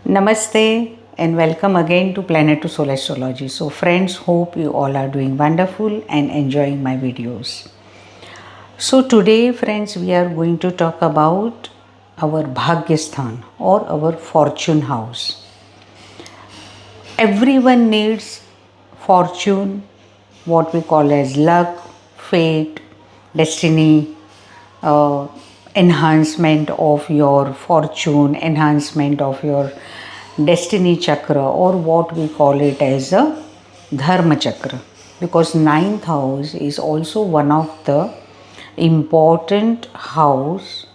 Namaste and welcome again to Planet to Soul Astrology. So friends, hope you all are doing wonderful and enjoying my videos. So today friends, we are going to talk about our Bhagyasthan or our fortune house. Everyone needs fortune, what we call as luck, fate, destiny, uh, enhancement of your fortune, enhancement of your destiny chakra, or what we call it as a dharma chakra, because ninth house is also one of the important house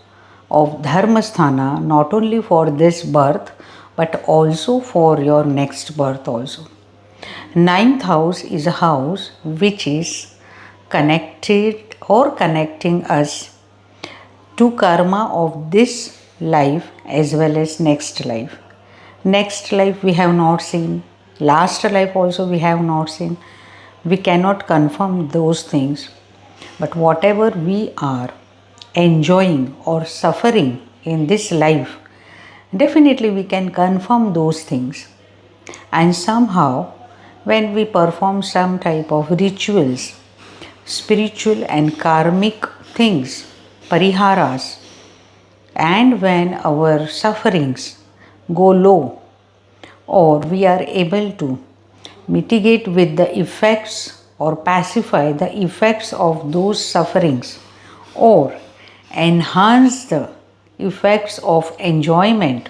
of dharma sthana, not only for this birth but also for your next birth also. Ninth house is a house which is connected or connecting us to karma of this life as well as next life. Next life we have not seen, last life also we have not seen. We cannot confirm those things, but whatever we are enjoying or suffering in this life, definitely we can confirm those things. And somehow when we perform some type of rituals, spiritual and karmic things, pariharas, and when our sufferings go low, or we are able to mitigate with the effects or pacify the effects of those sufferings, or enhance the effects of enjoyment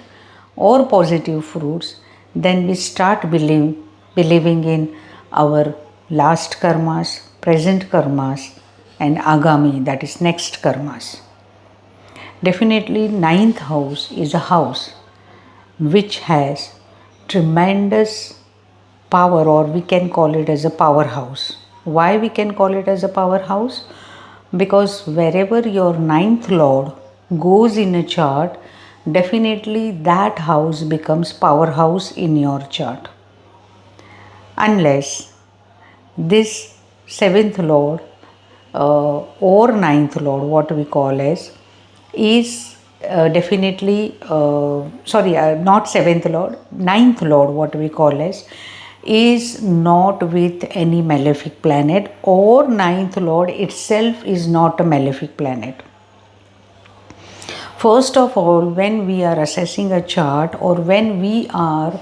or positive fruits, then we start believing in our last karmas, present karmas, and agami, that is next karmas. Definitely, ninth house is a house which has tremendous power, or we can call it as a powerhouse. Why we can call it as a powerhouse? Because wherever your ninth lord goes in a chart, definitely that house becomes powerhouse in your chart. Unless this seventh lord or ninth lord, what we call as, is not seventh lord, ninth lord, what we call as, is not with any malefic planet, or ninth lord itself is not a malefic planet. First of all, when we are assessing a chart, or when we are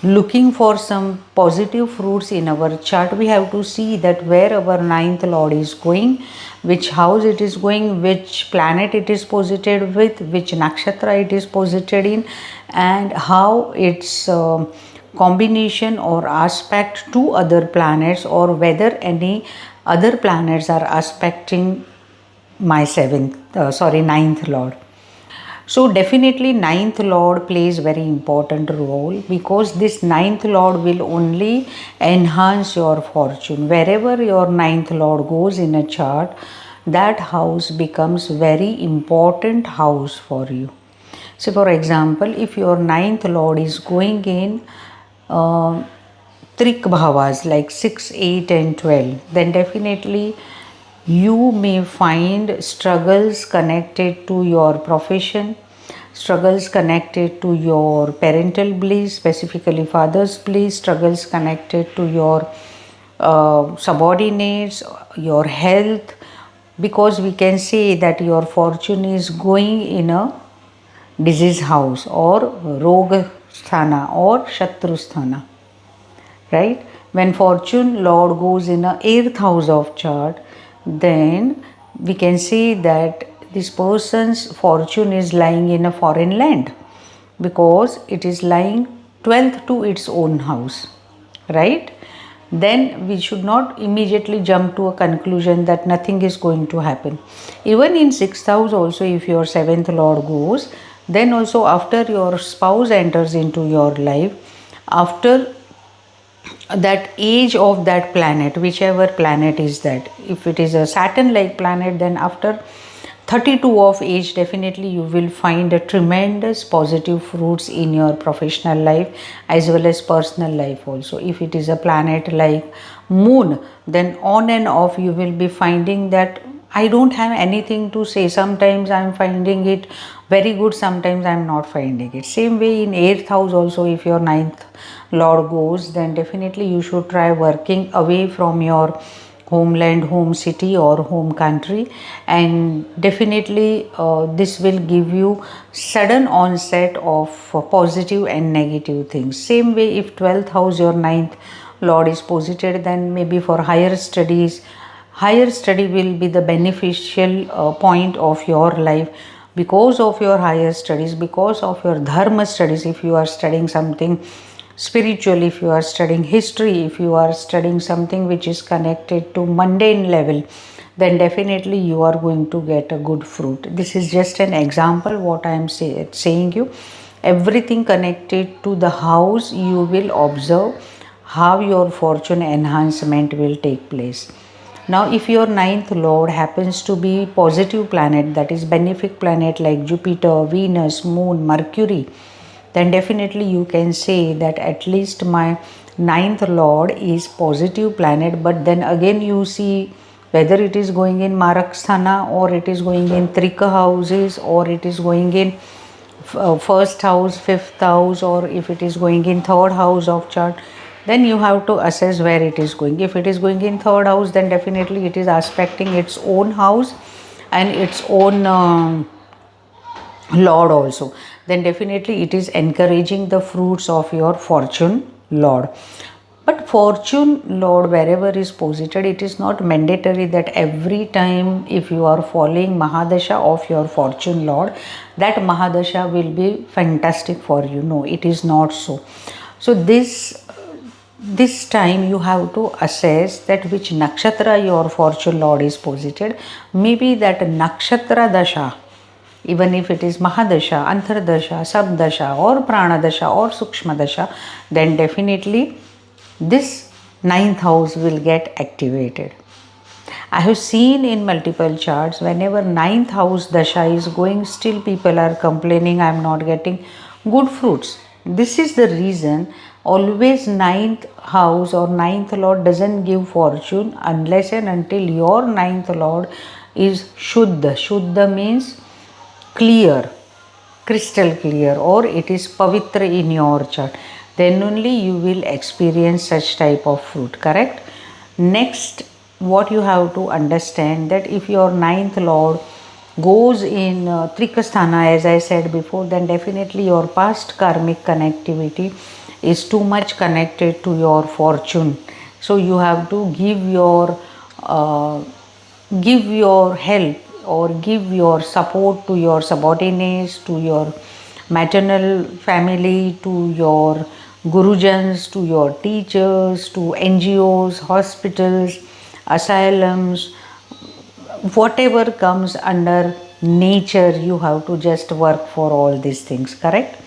looking for some positive fruits in our chart, we have to see that where our ninth lord is going, which house it is going, which planet it is posited with, which nakshatra it is posited in, and how its combination or aspect to other planets, or whether any other planets are aspecting my ninth lord. So definitely ninth lord plays very important role, because this ninth lord will only enhance your fortune. Wherever your ninth lord goes in a chart, that house becomes very important house for you. So for example, if your ninth lord is going in trik bhavas like 6, 8 and 12, then definitely you may find struggles connected to your profession, struggles connected to your parental bliss, specifically father's bliss, struggles connected to your subordinates, your health, because we can say that your fortune is going in a disease house, or roga sthana, or shatru sthana, right? When fortune lord goes in a 8th house of chart, then we can say that this person's fortune is lying in a foreign land, because it is lying 12th to its own house, right? Then we should not immediately jump to a conclusion that nothing is going to happen. Even in 6th house also, if your 7th lord goes, then also after your spouse enters into your life, after that age of that planet, whichever planet is that, if it is a Saturn like planet, then after 32 of age, definitely you will find a tremendous positive fruits in your professional life as well as personal life also. If it is a planet like moon, then on and off you will be finding that I don't have anything to say. Sometimes I'm finding it very good, sometimes I'm not finding it. Same way in 8th house also, if your ninth lord goes, then definitely you should try working away from your homeland, home city or home country, and definitely this will give you sudden onset of positive and negative things. Same way if 12th house your ninth lord is posited, then maybe for higher study will be the beneficial point of your life because of your higher studies, because of your dharma studies. If you are studying something spiritual, if you are studying history, if you are studying something which is connected to mundane level, then definitely you are going to get a good fruit. This is just an example what I am saying you. Everything connected to the house, you will observe how your fortune enhancement will take place. Now, if your ninth lord happens to be positive planet, that is benefic planet like Jupiter, Venus, Moon, Mercury, then definitely you can say that at least my ninth lord is positive planet. But then again you see whether it is going in Marakasthana or it is going in Trika houses or it is going in first house, fifth house, or if it is going in third house of chart, then you have to assess where it is going. If it is going in third house, then definitely it is aspecting its own house and its own lord also, then definitely it is encouraging the fruits of your fortune lord. But fortune lord wherever is posited, it is not mandatory that every time if you are following Mahadasha of your fortune lord, that Mahadasha will be fantastic for you. No, it is not so. So this time you have to assess that which nakshatra your fortune lord is posited. Maybe that nakshatra dasha, even if it is Mahadasha, Antardasha, Sabdasha or Pranadasha or Sukshmadasha, then definitely this ninth house will get activated. I have seen in multiple charts, whenever ninth house dasha is going, still people are complaining, I am not getting good fruits. This is the reason always ninth house or ninth lord doesn't give fortune unless and until your ninth lord is Shuddha. Shuddha means clear, crystal clear, or it is pavitra in your chart, then only you will experience such type of fruit. Correct? Next, what you have to understand, that if your ninth lord goes in Trikasthana, as I said before, then definitely your past karmic connectivity is too much connected to your fortune. So you have to give your help or give your support to your subordinates, to your maternal family, to your gurujans, to your teachers, to NGOs, hospitals, asylums, whatever comes under nature, you have to just work for all these things. Correct?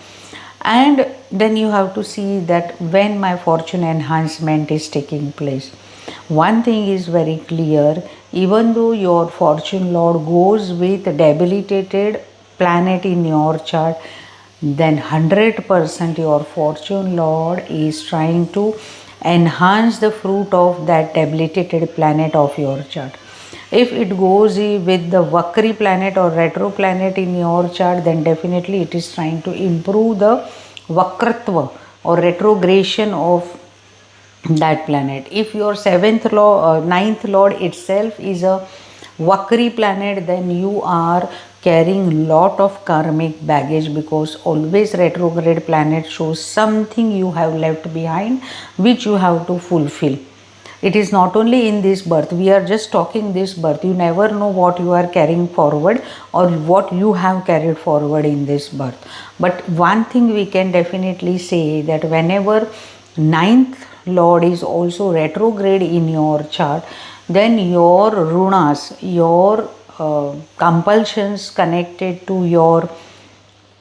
And then you have to see that when my fortune enhancement is taking place, one thing is very clear, even though your fortune lord goes with debilitated planet in your chart, then 100% your fortune lord is trying to enhance the fruit of that debilitated planet of your chart. If it goes with the Vakri planet or retro planet in your chart, then definitely it is trying to improve the Vakratva or retrogression of that planet. If your ninth lord itself is a Vakri planet, then you are carrying lot of karmic baggage, because always retrograde planet shows something you have left behind which you have to fulfill. It is not only in this birth, we are just talking this birth. You never know what you are carrying forward or what you have carried forward in this birth. But one thing we can definitely say, that whenever ninth lord is also retrograde in your chart, then your runas, your compulsions connected to your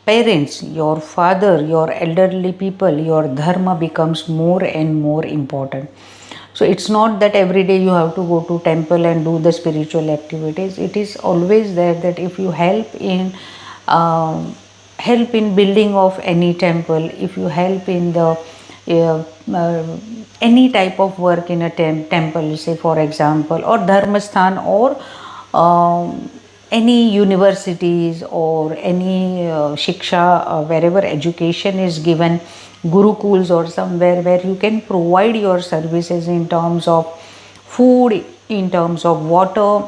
parents, your father, your elderly people, your dharma becomes more and more important. So it's not that every day you have to go to temple and do the spiritual activities. It is always there that if you help in building of any temple, if you help in the any type of work in a temple, say for example, or dharmasthan, or any universities or any shiksha, wherever education is given, gurukuls or somewhere where you can provide your services in terms of food, in terms of water,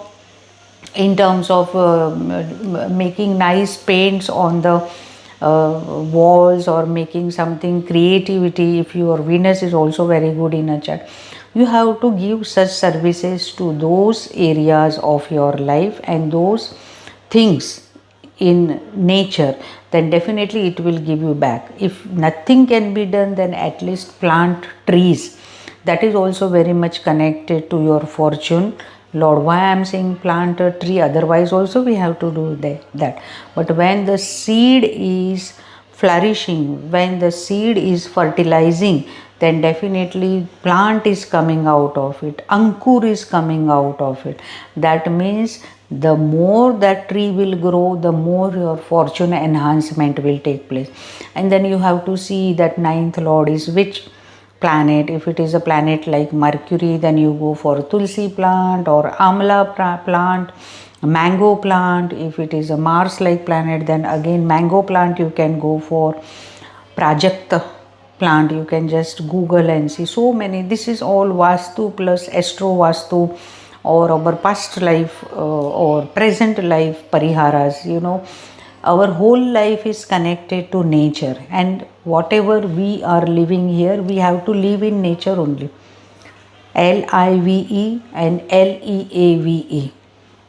in terms of making nice paints on the walls, or making something creativity. If your Venus is also very good in a chart, you have to give such services to those areas of your life and those things in nature, then definitely it will give you back. If nothing can be done, then at least plant trees. That is also very much connected to your fortune. Lord, why I am saying plant a tree, otherwise also we have to do that. But when the seed is flourishing, when the seed is fertilizing, then definitely plant is coming out of it, ankur is coming out of it. That means the more that tree will grow, the more your fortune enhancement will take place. And then you have to see that ninth lord is which planet. If it is a planet like Mercury, then you go for tulsi plant or amla plant, mango plant. If it is a Mars like planet, then again mango plant you can go for. Prajakta plant, you can just Google and see so many. This is all Vastu plus Astro Vastu, or our past life or present life pariharas. Our whole life is connected to nature, and whatever we are living here, we have to live in nature only. LIVE and LEAVE,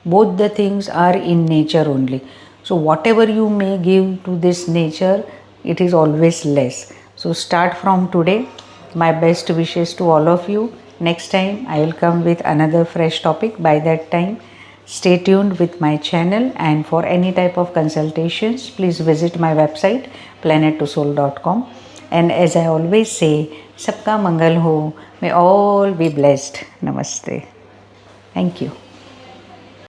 both the things are in nature only. So whatever you may give to this nature, it is always less. So start from today. My best wishes to all of you. Next time I will come with another fresh topic. By that time, stay tuned with my channel, and for any type of consultations, please visit my website planet2soul.com. And as I always say, Sabka Mangal Ho, may all be blessed. Namaste. Thank you.